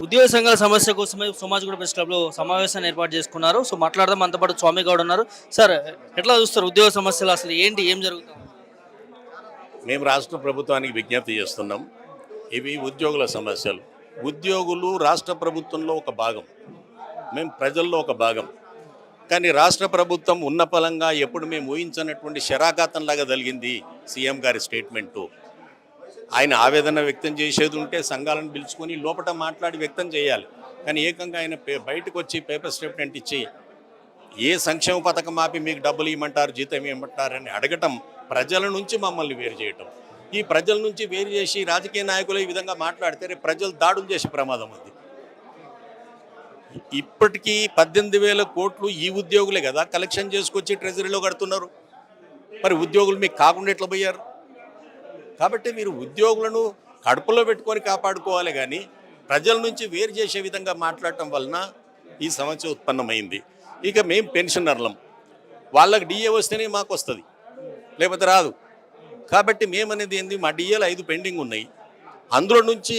ఉద్యోగ సంఘాల సమస్య కోసమే సోమాజిగూడ ప్రెస్ క్లబ్లో సమావేశాన్ని ఏర్పాటు చేసుకున్నారు. సో మాట్లాడదాం, మనతో పాటు స్వామి గౌడ్ ఉన్నారు. సార్, ఎట్లా చూస్తారు ఉద్యోగ సమస్యలు? అసలు ఏంటి, ఏం జరుగుతుంది? మేము రాష్ట్ర ప్రభుత్వానికి విజ్ఞప్తి చేస్తున్నాం. ఇవి ఉద్యోగుల సమస్యలు. ఉద్యోగులు రాష్ట్ర ప్రభుత్వంలో ఒక భాగం, మేము ప్రజల్లో ఒక భాగం. కానీ రాష్ట్ర ప్రభుత్వం ఉన్న పలంగా ఎప్పుడు మేము ఊహించినటువంటి శరాఘాతంలాగా జరిగింది సీఎం గారి స్టేట్మెంటు. ఆయన ఆవేదన వ్యక్తం చేసేది ఉంటే సంఘాలను పిలుచుకొని లోపల మాట్లాడి వ్యక్తం చేయాలి. కానీ ఏకంగా ఆయన బయటకు వచ్చి పేపర్ స్టేట్మెంట్ ఇచ్చి ఏ సంక్షేమ పథకం ఆపి మీకు డబ్బులు ఇవ్వమంటారు, జీతం ఇవ్వమంటారని అడగటం, ప్రజల నుంచి మమ్మల్ని వేరు చేయటం. ఈ ప్రజల నుంచి వేరు చేసి రాజకీయ నాయకులు ఈ విధంగా మాట్లాడితే రేపు ప్రజలు దాడులు చేసే ప్రమాదం ఉంది. ఇప్పటికీ 18,000 కోట్లు ఈ ఉద్యోగులే కదా కలెక్షన్ చేసుకొచ్చి ట్రెజరీలో కడుతున్నారు. మరి ఉద్యోగులు మీకు కాకుండా ఎట్లా పోయారు? కాబట్టి మీరు ఉద్యోగులను కడుపులో పెట్టుకొని కాపాడుకోవాలి, కానీ ప్రజల నుంచి వేరు చేసే విధంగా మాట్లాడటం వలన ఈ సమస్య ఉత్పన్నమైంది. ఇక మేము పెన్షనర్లం, వాళ్ళకి డిఏ వస్తేనే మాకు వస్తుంది, లేకపోతే రాదు. కాబట్టి మేమనేది ఏంది, మా డిఏలు 5 పెండింగ్ ఉన్నాయి. అందులో నుంచి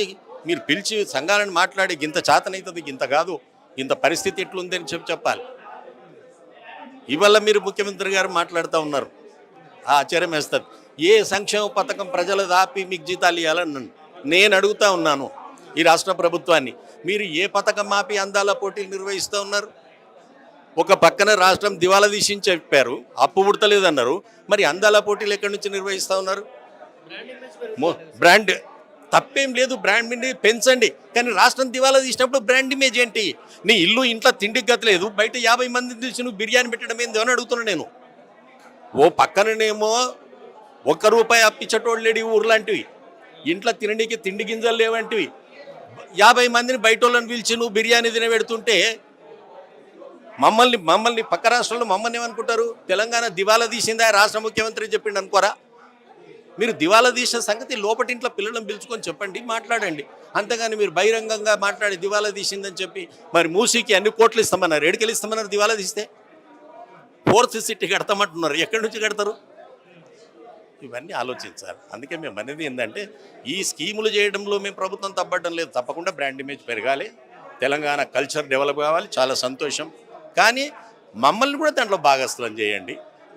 మీరు పిలిచి సంఘాలను మాట్లాడి ఇంత చేతనవుతుంది, ఇంత కాదు, ఇంత పరిస్థితి ఎట్లుందని చెప్పాలి. ఇవాళ మీరు ముఖ్యమంత్రి గారు మాట్లాడుతూ ఉన్నారు, ఆశ్చర్యం వేస్తుంది. ఏ సంక్షేమ పథకం ప్రజలు దాపి మీకు జీతాలు ఇవ్వాలని నేను అడుగుతూ ఉన్నాను ఈ రాష్ట్ర ప్రభుత్వాన్ని. మీరు ఏ పథకం ఆపి అందాల పోటీలు నిర్వహిస్తూ ఉన్నారు? ఒక పక్కన రాష్ట్రం దివాలా తీసి చెప్పారు, అప్పు పుడతలేదన్నారు. మరి అందాల పోటీలు ఎక్కడి నుంచి నిర్వహిస్తూ ఉన్నారు? బ్రాండ్ తప్పేం లేదు, బ్రాండ్ ఇమేజ్ పెంచండి. కానీ రాష్ట్రం దివాలా తీసినప్పుడు బ్రాండ్ ఇమేజ్ ఏంటి? నీ ఇల్లు ఇంట్లో తిండికి గతలేదు, బయట 50 మందిని తీసి నువ్వు బిర్యానీ పెట్టడం ఏంది అని అడుగుతున్నాను నేను. ఓ పక్కననేమో ₹1 అప్పించటోళ్ళు లేడి ఊర్లాంటివి, ఇంట్లో తినడానికి తిండి గింజలు లేవంటివి, 50 మందిని బయట వాళ్ళని పిలిచి నువ్వు బిర్యానీ తినబెడుతుంటే మమ్మల్ని పక్క రాష్ట్రంలో మమ్మల్ని ఏమనుకుంటారు? తెలంగాణ దివాలా తీసిందా రాష్ట్ర ముఖ్యమంత్రి చెప్పిండు అనుకోరా? మీరు దివాలా తీసిన సంగతి లోపటింట్లో పిల్లలను పిలుచుకొని చెప్పండి, మాట్లాడండి. అంతేగాని మీరు బహిరంగంగా మాట్లాడి దివాలా తీసిందని చెప్పి మరి మూసీకి అన్ని కోట్లు ఇస్తామన్నారు. ఏడుకెళ్ళి ఇస్తామన్నారు దివాలా తీస్తే? 4th సిటీ కడతామంటున్నారు, ఎక్కడి నుంచి కడతారు? ఇవన్నీ ఆలోచించాలి. అందుకే మేము అనేది ఏంటంటే, ఈ స్కీములు చేయడంలో మేము ప్రభుత్వం తప్పడం లేదు. తప్పకుండా బ్రాండ్ ఇమేజ్ పెరగాలి, తెలంగాణ కల్చర్ డెవలప్ కావాలి, చాలా సంతోషం. కానీ మమ్మల్ని కూడా దాంట్లో భాగస్థులం చేయండి,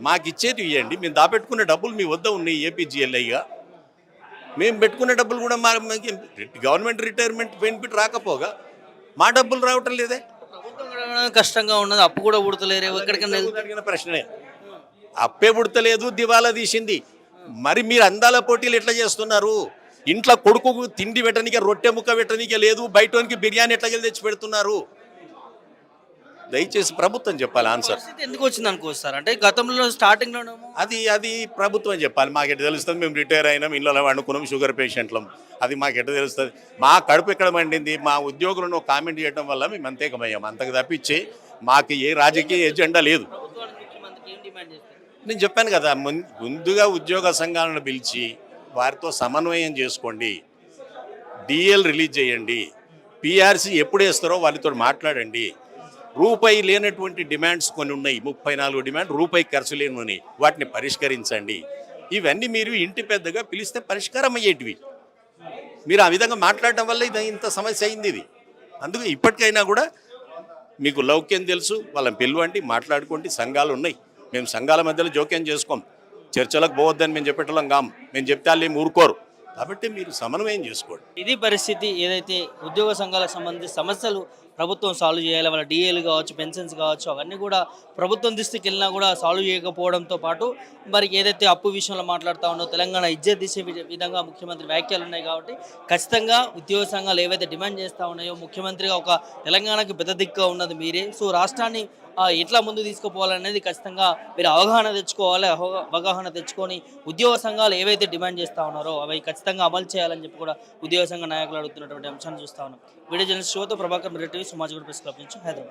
మాకు ఇచ్చేది ఇవ్వండి. మేము దాపెట్టుకున్న డబ్బులు మీ వద్ద ఉన్నాయి ఏపీజీఎల్ఐగా. మేము పెట్టుకున్న డబ్బులు కూడా మా గవర్నమెంట్ రిటైర్మెంట్ బెనిఫిట్ రాకపోగా మా డబ్బులు రావటం లేదే. కష్టంగా ఉన్నది, అప్పు కూడా పుడతలేరు. ఎక్కడికైనా అడిగిన ప్రశ్నే, అప్పే పుడతలేదు, దివాలా తీసింది. మరి మీరు అందాల పోటీలు ఎట్లా చేస్తున్నారు? ఇంట్లో కొడుకు తిండి పెట్టనికే, రొట్టె ముక్క పెట్టనికే లేదు, బయటోనికి బిర్యానీ ఎట్లా తెచ్చి పెడుతున్నారు? దయచేసి ప్రభుత్వం చెప్పాలి ఆన్సర్. ఎందుకు వచ్చింది అనుకోస్తారు? అంటే గతంలో స్టార్టింగ్లో అది ప్రభుత్వం చెప్పాలి. మాకెట్ట తెలుస్తుంది? మేము రిటైర్ అయినాం, ఇళ్ళలో వండుకున్నాం, షుగర్ పేషెంట్లం. అది మాకెట్ట తెలుస్తుంది? మా కడుపు ఎక్కడ మండింది? మా ఉద్యోగులను కామెంట్ చేయడం వల్ల మేము అంతేకమయ్యాం. అంతకు తప్పించి మాకు ఏ రాజకీయ ఎజెండా లేదు. నేను చెప్పాను కదా, ముందుగా ఉద్యోగ సంఘాలను పిలిచి వారితో సమన్వయం చేసుకోండి, డిఎల్ రిలీజ్ చేయండి, పిఆర్సీ ఎప్పుడు వేస్తారో వాళ్ళతో మాట్లాడండి. రూపాయి లేనటువంటి డిమాండ్స్ కొన్ని ఉన్నాయి, 34 డిమాండ్ రూపాయి ఖర్చు లేని, వాటిని పరిష్కరించండి. ఇవన్నీ మీరు ఇంటి పెద్దగా పిలిస్తే పరిష్కారం అయ్యేటివి. మీరు ఆ విధంగా మాట్లాడటం వల్ల ఇది ఇంత సమస్య అయింది. ఇది అందుకే ఇప్పటికైనా కూడా మీకు లౌక్యం తెలుసు, వాళ్ళని పిలవండి, మాట్లాడుకోండి. సంఘాలు ఉన్నాయి, మేము సంఘాల మధ్యలో జోక్యం చేసుకోం, చర్చలకు పోవద్దని మేము చెప్పేటోళ్ళం కాం. మేము చెప్తే వాళ్ళు ఏమి ఊరుకోరు. కాబట్టి మీరు సమన్వయం చేసుకోండి. ఇది పరిస్థితి. ఏదైతే ఉద్యోగ సంఘాలకు సంబంధించి సమస్యలు ప్రభుత్వం సాల్వ్ చేయాలి, వాళ్ళ డిఏలు కావచ్చు, పెన్షన్స్ కావచ్చు, అవన్నీ కూడా ప్రభుత్వం దృష్టికి వెళ్ళినా కూడా సాల్వ్ చేయకపోవడంతో పాటు మరి ఏదైతే అప్పు విషయంలో మాట్లాడుతూ ఉన్నో తెలంగాణ ఇజ్జత్ తీసే విధంగా ముఖ్యమంత్రి వ్యాఖ్యలు ఉన్నాయి. కాబట్టి ఖచ్చితంగా ఉద్యోగ సంఘాలు ఏవైతే డిమాండ్ చేస్తూ ఉన్నాయో, ముఖ్యమంత్రిగా ఒక తెలంగాణకి పెద్ద దిక్కుగా ఉన్నది మీరే. సో రాష్ట్రాన్ని ఎట్లా ముందు తీసుకుపోవాలనేది ఖచ్చితంగా మీరు అవగాహన తెచ్చుకోవాలి. అవగాహన తెచ్చుకొని ఉద్యోగ సంఘాలు ఏవైతే డిమాండ్ చేస్తూ ఉన్నారో అవి ఖచ్చితంగా అమలు చేయాలని చెప్పి కూడా ఉద్యోగ సంఘ నాయకులు అడుగుతున్నటువంటి అంశాన్ని చూస్తూ ఉన్నాం. వీడియో జర్నలిస్ట్ షోతో ప్రభాకర్ రెడ్డి, సోమాజిగూడ ప్రెస్ క్లబ్ నుంచి హైదరాబాద్.